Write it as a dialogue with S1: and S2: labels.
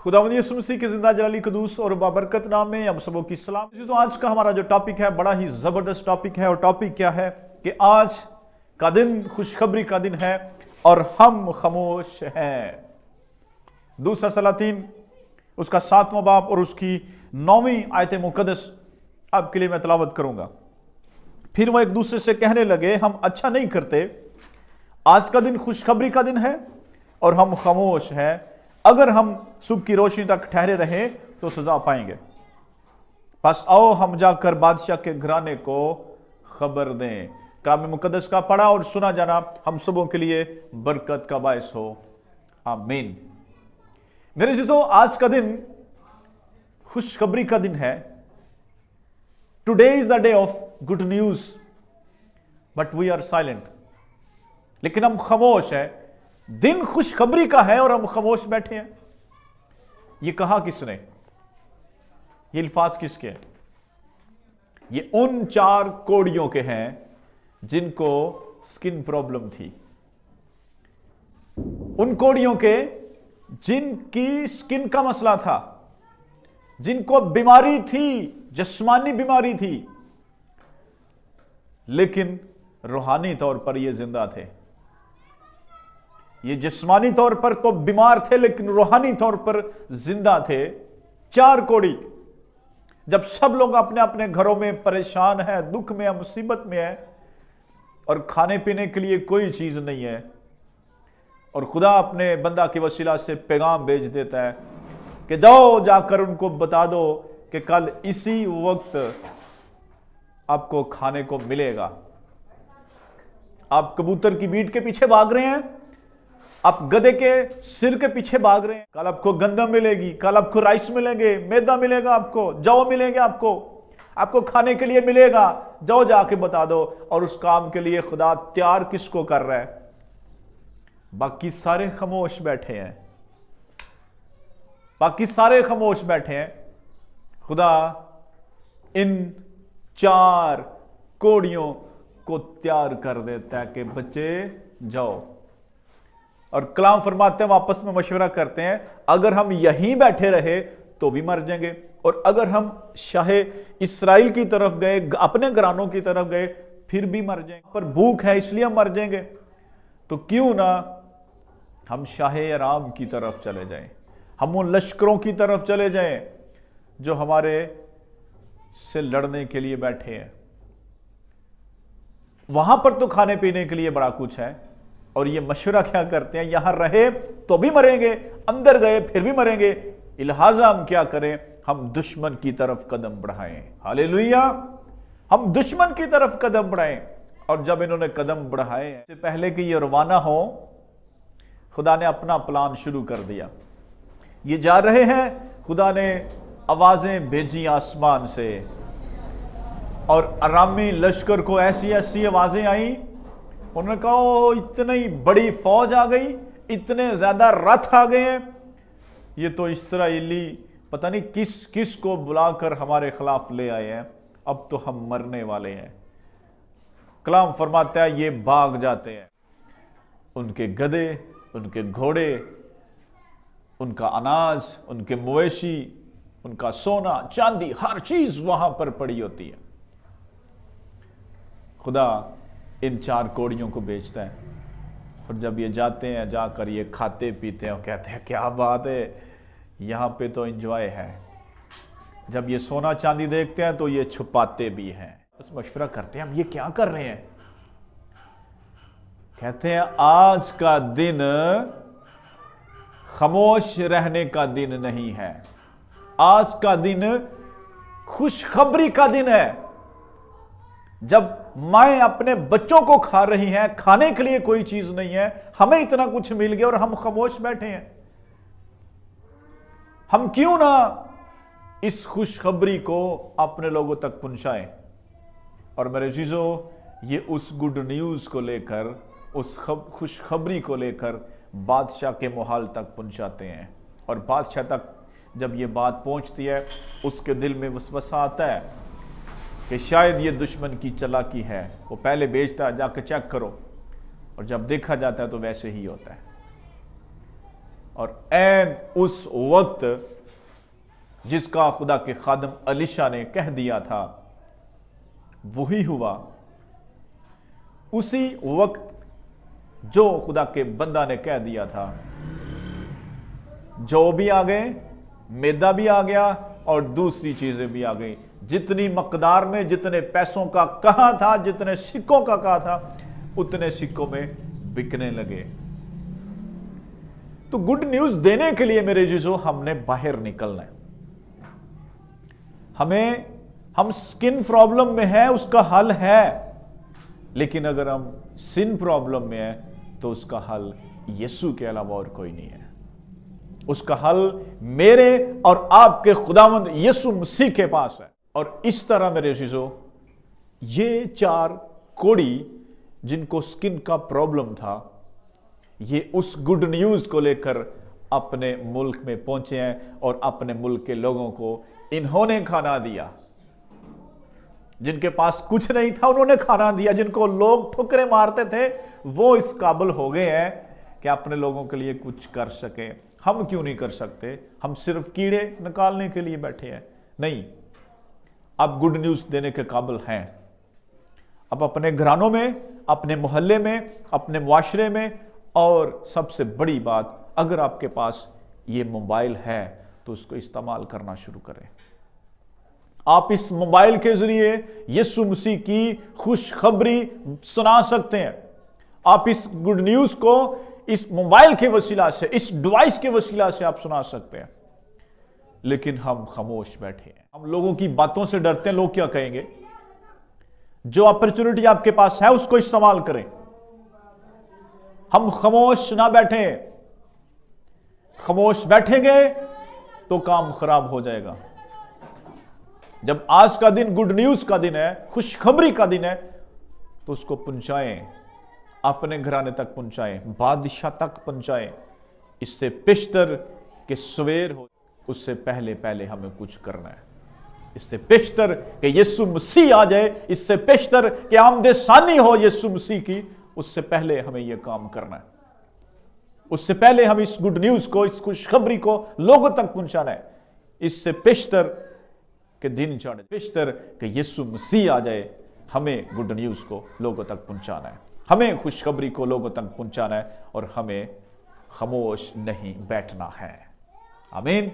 S1: खुदावंद यीशु मसीह के जिंदा जलाली कदूस और बाबरकत नाम में हम सबों की सलाम। तो आज का हमारा जो टॉपिक है बड़ा ही जबरदस्त टॉपिक है। और टॉपिक क्या है कि आज का दिन खुशखबरी का दिन है और हम खामोश हैं। दूसरा सलातीन उसका 7वां बाब और उसकी 9वीं आयत मुकद्दस आपके लिए मैं तलावत करूंगा। फिर वो एक दूसरे से कहने लगे, हम अच्छा नहीं करते, आज का दिन खुशखबरी का दिन है और हम खामोश हैं। अगर हम सुबह की रोशनी तक ठहरे रहें तो सजा पाएंगे। बस आओ हम जाकर बादशाह के घराने को खबर दें। कलाम मुकद्दस का पढ़ा और सुना जाना हम सबों के लिए बरकत का बायस हो, आमीन। मेरे जीजों, आज का दिन खुशखबरी का दिन है। Today is the day of good news, but we are silent. लेकिन हम खामोश हैं। दिन खुशखबरी का है और हम खामोश बैठे हैं। ये कहा किसने? ये अल्फाज किसके हैं? ये उन 4 कोड़ियों के हैं जिनको स्किन प्रॉब्लम थी। उन कोड़ियों के जिनकी स्किन का मसला था, जिनको बीमारी थी, जिस्मानी बीमारी थी, लेकिन रूहानी तौर पर ये जिंदा थे। ये जिस्मानी तौर पर तो बीमार थे लेकिन रूहानी तौर पर जिंदा थे। 4 कोड़ी। जब सब लोग अपने अपने घरों में परेशान है, दुख में है, मुसीबत में है और खाने पीने के लिए कोई चीज नहीं है, और खुदा अपने बंदा के वसीला से पैगाम भेज देता है कि जाओ जाकर उनको बता दो कि कल इसी वक्त आपको खाने को मिलेगा। आप कबूतर की बीट के पीछे भाग रहे हैं, आप गधे के सिर के पीछे भाग रहे हैं। कल आपको गंदम मिलेगी, कल आपको राइस मिलेंगे, मैदा मिलेगा, आपको जौ मिलेंगे, आपको खाने के लिए मिलेगा। जाओ जाके बता दो। और उस काम के लिए खुदा तैयार किसको कर रहा है? बाकी सारे खामोश बैठे हैं। बाकी सारे खामोश बैठे हैं। खुदा इन 4 कोड़ियों को तैयार कर देता है कि बच्चे जाओ। और कलाम फरमाते हैं, वापस में मशवरा करते हैं, अगर हम यहीं बैठे रहे तो भी मर जाएंगे, और अगर हम शाहे इस्राइल की तरफ गए, अपने घरानों की तरफ गए, फिर भी मर जाएंगे। पर भूख है इसलिए हम मर जाएंगे, तो क्यों ना हम शाहे आराम की तरफ चले जाएं। हम उन लश्करों की तरफ चले जाएं जो हमारे से लड़ने के लिए बैठे हैं। वहां पर तो खाने पीने के लिए बड़ा कुछ है, और ये मशवरा क्या करते हैं, यहां रहे तो भी मरेंगे, अंदर गए फिर भी मरेंगे, लिहाजा हम क्या करें, हम दुश्मन की तरफ कदम बढ़ाएं। हालेलुया, हम दुश्मन की तरफ कदम बढ़ाएं। और जब इन्होंने कदम बढ़ाए, इससे पहले कि ये रवाना हो, खुदा ने अपना प्लान शुरू कर दिया। ये जा रहे हैं, खुदा ने आवाजें भेजी आसमान से, और अरामी लश्कर को ऐसी ऐसी आवाजें आई। उन्होंने कहा, ओ इतनी बड़ी फौज आ गई, इतने ज्यादा रथ आ गए हैं, ये तो इस्राएली पता नहीं किस किस को बुलाकर हमारे खिलाफ ले आए हैं, अब तो हम मरने वाले हैं। कलाम फरमाता है ये भाग जाते हैं। उनके गधे, उनके घोड़े, उनका अनाज, उनके मवेशी, उनका सोना चांदी, हर चीज वहां पर पड़ी होती है। खुदा इन 4 कोड़ियों को बेचता है, और जब ये जाते हैं, जाकर ये खाते पीते हैं और कहते हैं क्या बात है, यहाँ पे तो एंजॉय है। जब ये सोना चांदी देखते हैं तो ये छुपाते भी हैं। बस मशवरा करते हैं, हम ये क्या कर रहे हैं? कहते हैं आज का दिन खामोश रहने का दिन नहीं है, आज का दिन खुशखबरी का दिन है। जब माएं अपने बच्चों को खा रही हैं, खाने के लिए कोई चीज नहीं है, हमें इतना कुछ मिल गया और हम खामोश बैठे हैं। हम क्यों ना इस खुशखबरी को अपने लोगों तक पहुंचाएं। और मेरे चीजों, ये उस गुड न्यूज को लेकर, उस खुशखबरी को लेकर बादशाह के महल तक पहुंचाते हैं। और बादशाह तक जब ये बात पहुंचती है, उसके दिल में वसवसा आता है कि शायद ये दुश्मन की चालाकी है। वो पहले भेजता है, जाकर चेक करो, और जब देखा जाता है तो वैसे ही होता है। और ऐन उस वक्त जिसका खुदा के खादम अलीशा ने कह दिया था वही हुआ। उसी वक्त जो खुदा के बंदा ने कह दिया था, जौ भी आ गए, मैदा भी आ गया और दूसरी चीजें भी आ गई। जितनी मकदार में, जितने पैसों का कहा था, जितने सिक्कों का कहा था, उतने सिक्कों में बिकने लगे। तो गुड न्यूज देने के लिए मेरे जीजो हमने बाहर निकलना है। हम स्किन प्रॉब्लम में है, उसका हल है, लेकिन अगर हम सिन प्रॉब्लम में है तो उसका हल यीशु के अलावा और कोई नहीं है। उसका हल मेरे और आपके खुदावंद यीशु मसीह के पास है। और इस तरह मेरे जीजो, ये 4 कोड़ी जिनको स्किन का प्रॉब्लम था, ये उस गुड न्यूज को लेकर अपने मुल्क में पहुंचे हैं और अपने मुल्क के लोगों को इन्होंने खाना दिया। जिनके पास कुछ नहीं था उन्होंने खाना दिया। जिनको लोग ठुकरे मारते थे वो इस काबिल हो गए हैं कि अपने लोगों के लिए कुछ कर सके। हम क्यों नहीं कर सकते? हम सिर्फ कीड़े निकालने के लिए बैठे हैं? नहीं, आप गुड न्यूज देने के काबिल हैं। अब अपने घरानों में, अपने मोहल्ले में, अपने मुआशरे में, और सबसे बड़ी बात, अगर आपके पास ये मोबाइल है तो उसको इस्तेमाल करना शुरू करें। आप इस मोबाइल के जरिए यीशु मसीह की खुशखबरी सुना सकते हैं। आप इस गुड न्यूज को इस मोबाइल के वसीला से, इस डिवाइस के वसीला से आप सुना सकते हैं। लेकिन हम खामोश बैठे हैं। हम लोगों की बातों से डरते हैं, लोग क्या कहेंगे। जो अपॉर्चुनिटी आपके पास है उसको इस्तेमाल करें। हम खामोश ना बैठे। खामोश बैठेंगे तो काम खराब हो जाएगा। जब आज का दिन गुड न्यूज का दिन है, खुशखबरी का दिन है, तो उसको पहुंचाएं, अपने घराने तक पहुंचाएं, बादशाह तक पहुंचाएं। इससे पेशतर के सवेर हो, उससे पहले पहले हमें कुछ करना है। इससे पेशतर कि यीशु मसीह आ जाए, इससे पेशतर कि आमदसानी हो यीशु मसीह की, उससे पहले हमें यह काम करना है। उससे पहले हम इस गुड न्यूज को, इस खुशखबरी को लोगों तक पहुंचाना है। इससे पेशतर के दिन चढ़े, पेशतर कि यीशु मसीह आ जाए, हमें गुड न्यूज को लोगों तक पहुंचाना है, हमें खुशखबरी को लोगों तक पहुंचाना है और हमें खामोश नहीं बैठना है। आमीन।